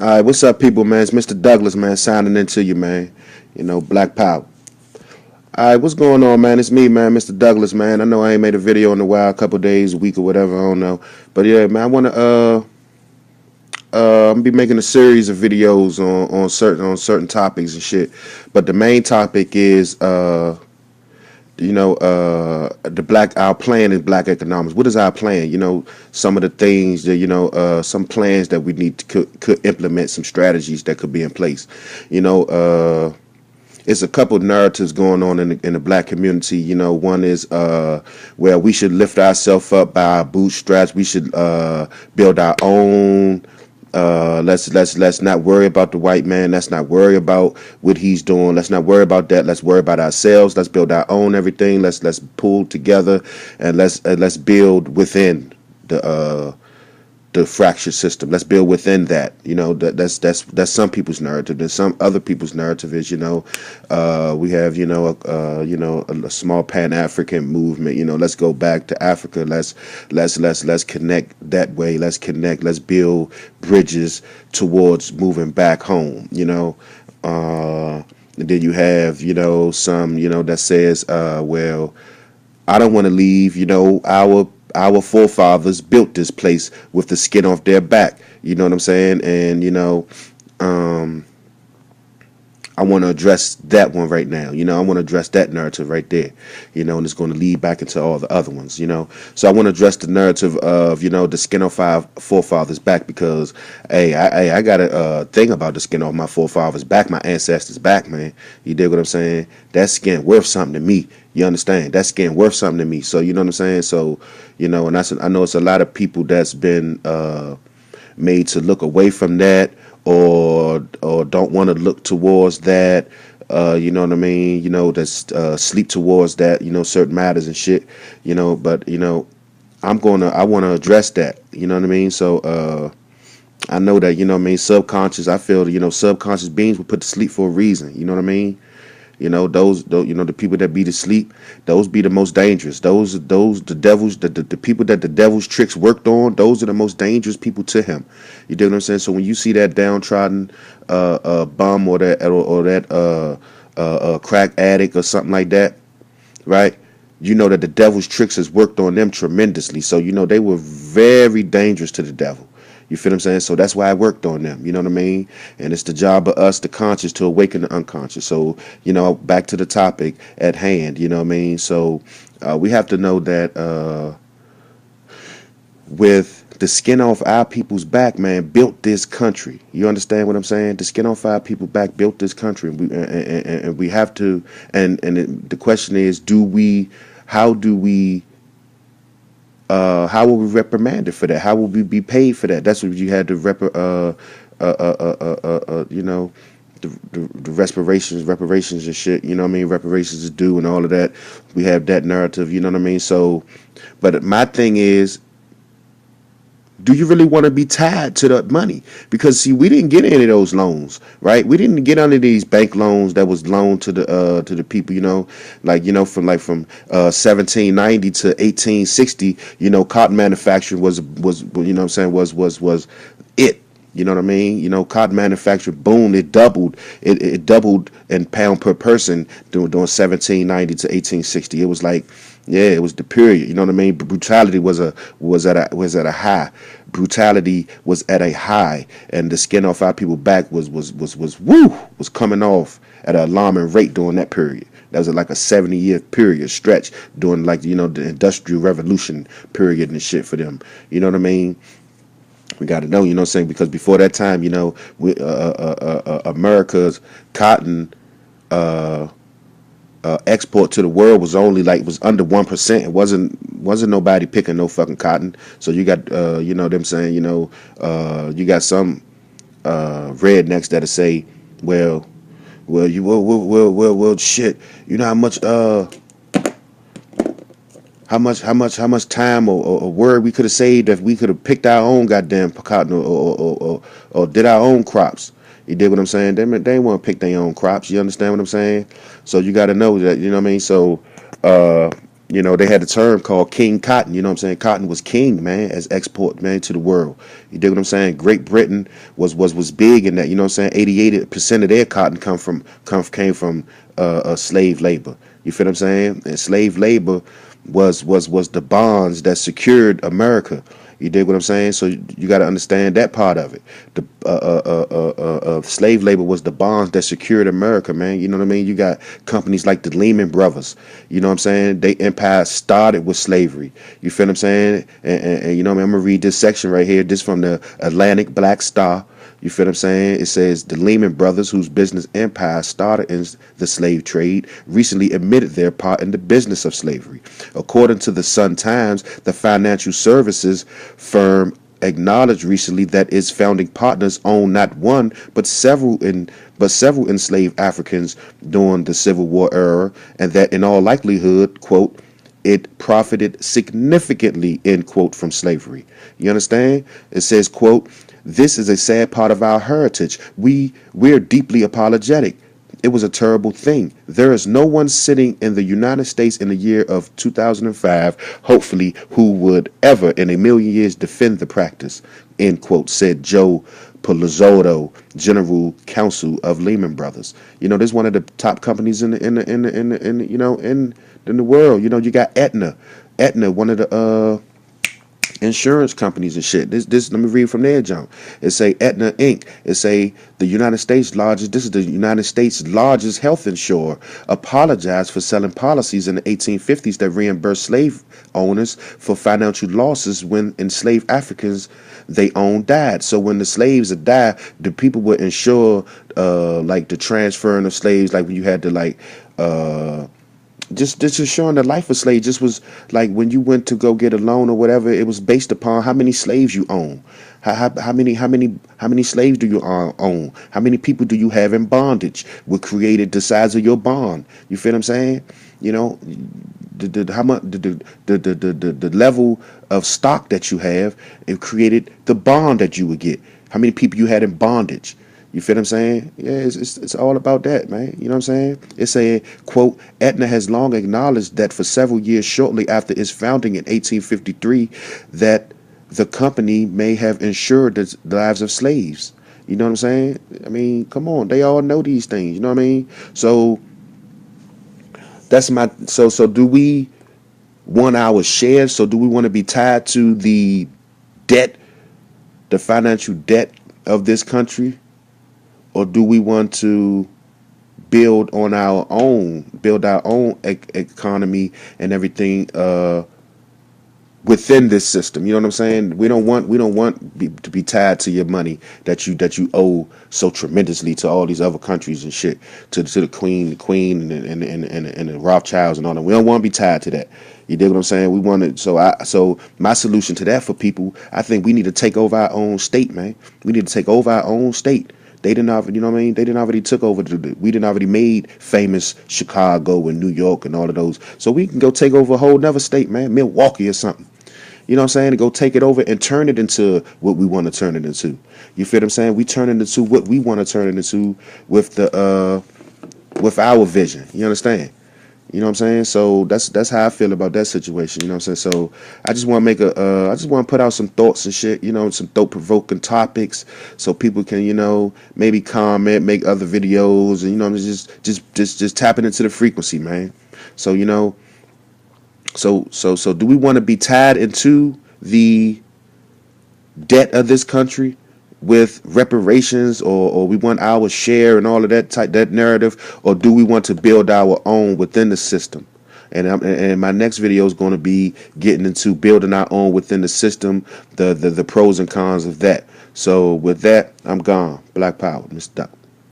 All right, what's up, people, man? It's Mr. Douglas, man, signing into you, man. Black Power. All right, what's going on, man? It's me, man, Mr. Douglas, man. I know I ain't made a video in a while, a couple days, a week, or whatever. I don't know, but yeah, man, I want to I'm be making a series of videos on certain topics and shit. But the main topic is the black our plan is black economics. What is our plan? Some of the things that some plans that we need to could implement, some strategies that could be in place. you know uh it's a couple narratives going on in the black community. One is where we should lift ourselves up by our bootstraps. We should build our own. Let's not worry about the white man. Let's not worry about what he's doing. Let's not worry about that. Let's worry about ourselves. Let's build our own everything. Let's pull together, and let's build within the fractured system. Let's build within that. That's some people's narrative. Then some other people's narrative is we have a small Pan African movement. Let's go back to Africa. Let's connect that way. Let's connect. Let's build bridges towards moving back home. And then you have some that says well, I don't want to leave. Our forefathers built this place with the skin off their back. You know what I'm saying? And um, I want to address that one right now. I want to address that narrative right there. And it's going to lead back into all the other ones. So I want to address the narrative of the skin off our forefathers back, because hey, I got a thing about the skin off my forefathers back, my ancestors back, man. You dig what I'm saying? That skin worth something to me. You understand? That skin worth something to me. So you know what I'm saying? So and I know it's a lot of people that's been made to look away from that, or don't want to look towards that. You know what I mean? That's sleep towards that. Certain matters and shit. But I want to address that. You know what I mean? So I know that subconscious. I feel subconscious beings were put to sleep for a reason. You know what I mean? Those the people that be to sleep, those be the most dangerous. The devils, the people that the devil's tricks worked on, those are the most dangerous people to him. You dig what I'm saying? So when you see that downtrodden bum, or that crack addict or something like that, right? That the devil's tricks has worked on them tremendously. So they were very dangerous to the devil. You feel what I'm saying? So that's why I worked on them. You know what I mean? And it's the job of us, the conscious, to awaken the unconscious. So, back to the topic at hand. You know what I mean? So we have to know that with the skin off our people's back, man, built this country. You understand what I'm saying? The skin off our people's back built this country. And we have to, the question is, how will we reprimanded for that? How will we be paid for that? That's what you had to the reparations and shit. You know what I mean? Reparations is due and all of that. We have that narrative. You know what I mean? So, but my thing is, do you really want to be tied to the money? Because see, we didn't get any of those loans, right? We didn't get under these bank loans that was loaned to the people, from 1790 to 1860. Cotton manufacturing was was it. You know what I mean? Cotton manufacturing boomed. It doubled. It doubled in pound per person during 1790 to 1860. It was like, yeah, it was the period. You know what I mean? Brutality was at a high. Brutality was at a high, and the skin off our people back was coming off at an alarming rate during that period. That was like a 70-year period stretch during the Industrial Revolution period and shit for them. You know what I mean? We got to know, you know what I'm saying? Because before that time, America's cotton export to the world was only was under 1%. It wasn't nobody picking no fucking cotton. So you got them saying, you got some rednecks that'll say, well, shit, you know how much time or word we could have saved if we could have picked our own goddamn cotton, or did our own crops. You dig what I'm saying? They want to pick their own crops. You understand what I'm saying? So you got to know that, you know what I mean? So You know, they had a term called King Cotton. You know what I'm saying? Cotton was king, man, as export, man, to the world. You dig what I'm saying? Great Britain was big in that. You know what I'm saying? 88% of their cotton came from slave labor. You feel what I'm saying? And slave labor was the bonds that secured America. You dig what I'm saying? So you got to understand that part of it. The slave labor was the bonds that secured America, man. You know what I mean? You got companies like the Lehman Brothers. You know what I'm saying? They empire started with slavery. You feel what I'm saying? And you know what I mean? I'm gonna read this section right here. This from the Atlantic Black Star. You feel what I'm saying? It says the Lehman Brothers, whose business empire started in the slave trade, recently admitted their part in the business of slavery. According to the Sun Times, the financial services firm acknowledged recently that its founding partners owned not one but several enslaved Africans during the Civil War era, and that in all likelihood, quote, it profited significantly, end quote, from slavery. You understand? It says, quote, this is a sad part of our heritage. We're deeply apologetic. It was a terrible thing. There is no one sitting in the United States in the year of 2005, hopefully, who would ever in a million years defend the practice, end quote, said Joe Palazzolo, General Counsel of Lehman Brothers. You know, this is one of the top companies in the world. You know, you got Aetna, one of the insurance companies and shit. This let me read from their jump. It say Aetna Inc. It say the United States largest health insurer apologized for selling policies in the 1850s that reimbursed slave owners for financial losses when enslaved Africans they owned died. So when the slaves had died, the people would insure like the transferring of slaves, like when you had to like just showing the life of slaves. Just was like when you went to go get a loan or whatever, it was based upon how many slaves you own. How many slaves do you own? How many people do you have in bondage? What created the size of your bond? You feel what I'm saying? You know, how much the level of stock that you have, it created the bond that you would get. How many people you had in bondage? You feel what I'm saying? Yeah, it's all about that, man. You know what I'm saying? It said, quote, Aetna has long acknowledged that for several years shortly after its founding in 1853, that the company may have insured the lives of slaves. You know what I'm saying? I mean, come on. They all know these things. You know what I mean? So that's so do we want our shares? So do we want to be tied to the debt, the financial debt of this country? Or do we want to build our own economy and everything within this system? You know what I'm saying? We don't want to be tied to your money that you owe so tremendously to all these other countries and shit, to the queen and the Rothschilds and all that. We don't want to be tied to that. You dig what I'm saying? We want to. So my solution to that for people, I think we need to take over our own state, man. We need to take over our own state. They didn't already, you know what I mean? They didn't already took over. We didn't already made famous Chicago and New York and all of those. So we can go take over a whole nother state, man, Milwaukee or something. You know what I'm saying? To go take it over and turn it into what we want to turn it into. You feel what I'm saying? We turn it into what we want to turn it into with with our vision. You understand? You know what I'm saying? So that's how I feel about that situation. You know what I'm saying? So I just want to I just want to put out some thoughts and shit, you know, some thought-provoking topics so people can, you know, maybe comment, make other videos, and, you know, just tapping into the frequency, man. So, you know, so do we want to be tied into the debt of this country with reparations, or we want our share and all of that narrative, or do we want to build our own within the system? And my next video is going to be getting into building our own within the system, the pros and cons of that. So with that, I'm gone. Black Power, Mr. Duck.